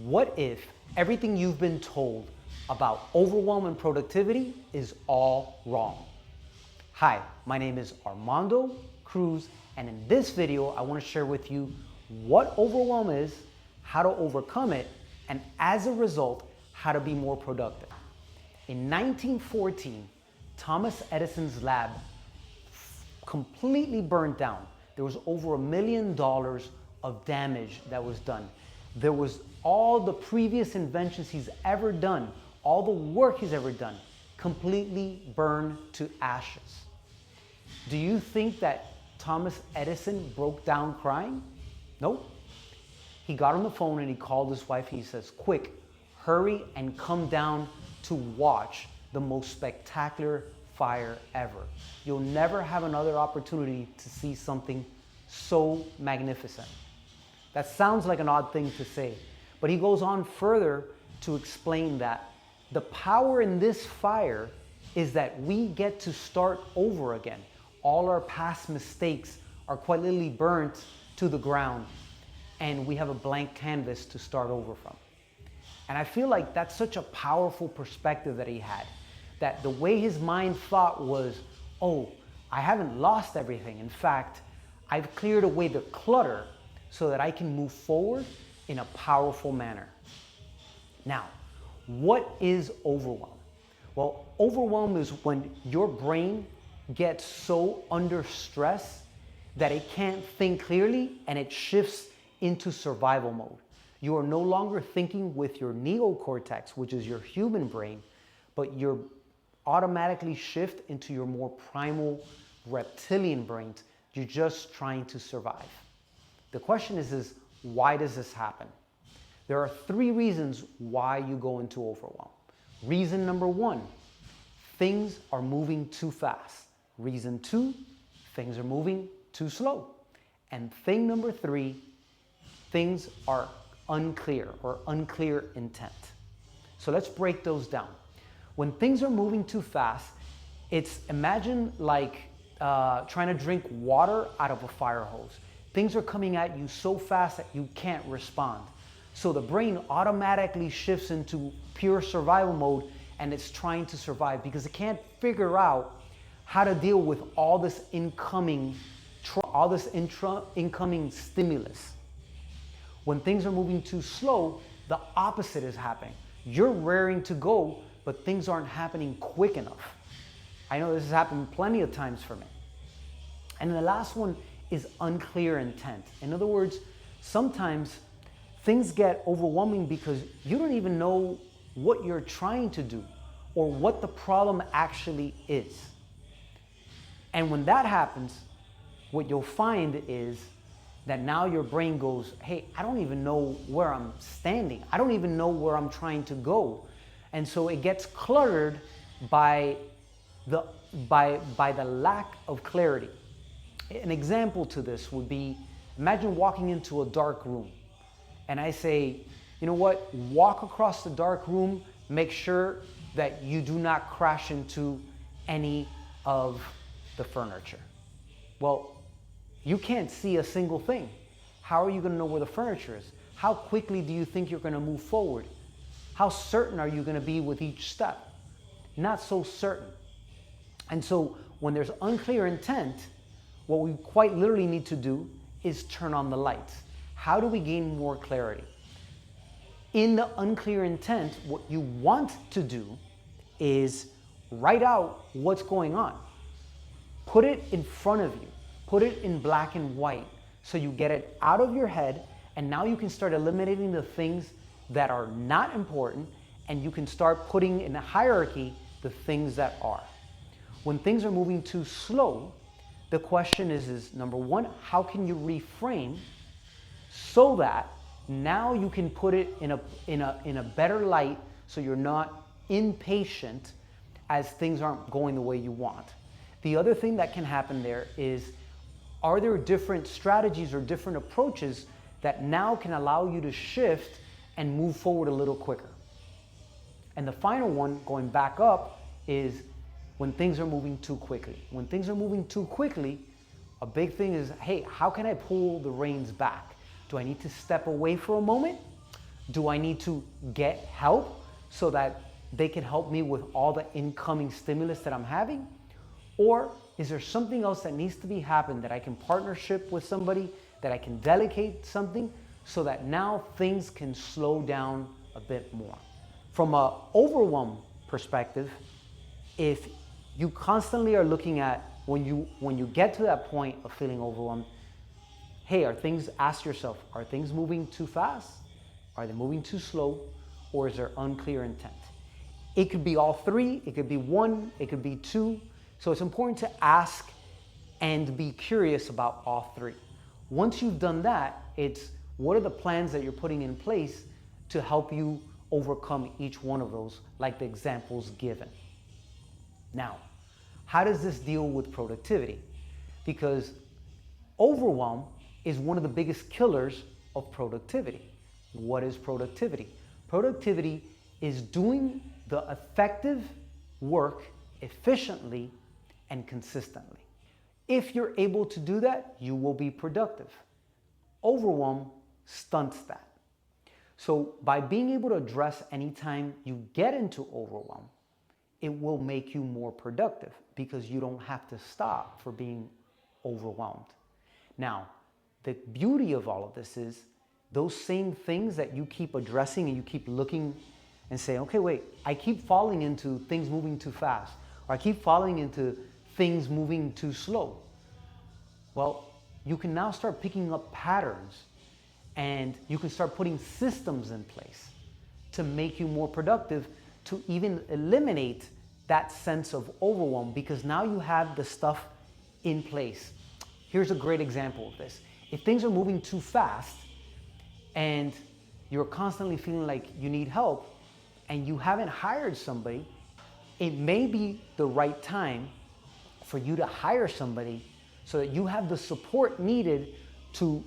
What if everything you've been told about overwhelm and productivity is all wrong? Hi, my name is Armando, Cruz, and in this video, I want to share with you what overwhelm is, how to overcome it, and as a result, how to be more productive. In 1914, Thomas Edison's lab completely burned down. There was over $1 million of damage that was done. There was all the previous inventions he's ever done, all the work he's ever done, completely burned to ashes. Do you think that Thomas Edison broke down crying? Nope. He got on the phone and he called his wife. He says, "Quick, hurry and come down to watch the most spectacular fire ever. You'll never have another opportunity to see something so magnificent." That sounds like an odd thing to say, but he goes on further to explain that the power in this fire is that we get to start over again. All our past mistakes are quite literally burnt to the ground, and we have a blank canvas to start over from. And I feel like that's such a powerful perspective that he had, that the way his mind thought was, oh, I haven't lost everything. In fact, I've cleared away the clutter so that I can move forward in a powerful manner. Now, what is overwhelm? Well, overwhelm is when your brain gets so under stress that it can't think clearly and it shifts into survival mode. You are no longer thinking with your neocortex, which is your human brain, but you're automatically shift into your more primal reptilian brains. You're just trying to survive. The question is why does this happen? There are 3 reasons why you go into overwhelm. Reason number 1, things are moving too fast. Reason 2, things are moving too slow. And thing number 3, things are unclear or unclear intent. So let's break those down. When things are moving too fast, it's imagine like trying to drink water out of a fire hose. Things are coming at you so fast that you can't respond. So the brain automatically shifts into pure survival mode and it's trying to survive because it can't figure out how to deal with all this incoming stimulus. When things are moving too slow, the opposite is happening. You're raring to go, but things aren't happening quick enough. I know this has happened plenty of times for me. And the last one is unclear intent. In other words, sometimes things get overwhelming because you don't even know what you're trying to do or what the problem actually is. And when that happens, what you'll find is that now your brain goes, hey, I don't even know where I'm standing. I don't even know where I'm trying to go. And so it gets cluttered by the lack of clarity. An example to this would be, imagine walking into a dark room and I say, you know what, walk across the dark room, make sure that you do not crash into any of the furniture. Well, you can't see a single thing. How are you going to know where the furniture is? How quickly do you think you're going to move forward? How certain are you going to be with each step? Not so certain. And so when there's unclear intent, what we quite literally need to do is turn on the lights. How do we gain more clarity? In the unclear intent, what you want to do is write out what's going on. Put it in front of you. Put it in black and white so you get it out of your head, and now you can start eliminating the things that are not important, and you can start putting in a hierarchy the things that are. When things are moving too slow, the question is number 1, how can you reframe so that now you can put it in a better light so you're not impatient as things aren't going the way you want. The other thing that can happen there is, are there different strategies or different approaches that now can allow you to shift and move forward a little quicker? And the final one, going back up, is when things are moving too quickly. When things are moving too quickly, a big thing is, hey, how can I pull the reins back? Do I need to step away for a moment? Do I need to get help so that they can help me with all the incoming stimulus that I'm having? Or is there something else that needs to be happened that I can partnership with somebody, that I can delegate something so that now things can slow down a bit more? From an overwhelm perspective, if you constantly are looking at when you get to that point of feeling overwhelmed, hey, ask yourself, are things moving too fast? Are they moving too slow? Or is there unclear intent? It could be all three, it could be one, it could be two. So it's important to ask and be curious about all three. Once you've done that, it's what are the plans that you're putting in place to help you overcome each one of those, like the examples given. Now, how does this deal with productivity? Because overwhelm is one of the biggest killers of productivity. What is productivity? Productivity is doing the effective work efficiently and consistently. If you're able to do that, you will be productive. Overwhelm stunts that. So by being able to address anytime you get into overwhelm, it will make you more productive because you don't have to stop for being overwhelmed. Now, the beauty of all of this is those same things that you keep addressing and you keep looking and saying, okay, wait, I keep falling into things moving too fast, or I keep falling into things moving too slow. Well, you can now start picking up patterns and you can start putting systems in place to make you more productive, to even eliminate that sense of overwhelm, because now you have the stuff in place. Here's a great example of this. If things are moving too fast and you're constantly feeling like you need help and you haven't hired somebody, it may be the right time for you to hire somebody so that you have the support needed to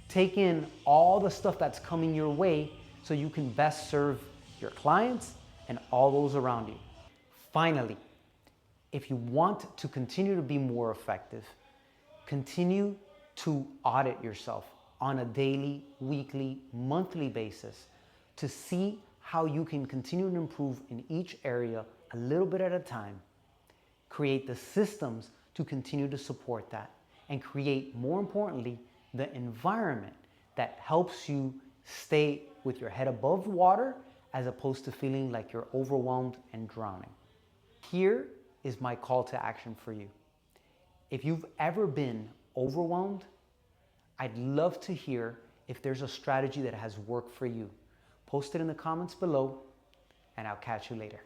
take in all the stuff that's coming your way so you can best serve your clients and all those around you. Finally, if you want to continue to be more effective, continue to audit yourself on a daily, weekly, monthly basis to see how you can continue to improve in each area a little bit at a time. Create the systems to continue to support that, and create, more importantly, the environment that helps you stay with your head above water as opposed to feeling like you're overwhelmed and drowning. Here is my call to action for you. If you've ever been overwhelmed, I'd love to hear if there's a strategy that has worked for you. Post it in the comments below, and I'll catch you later.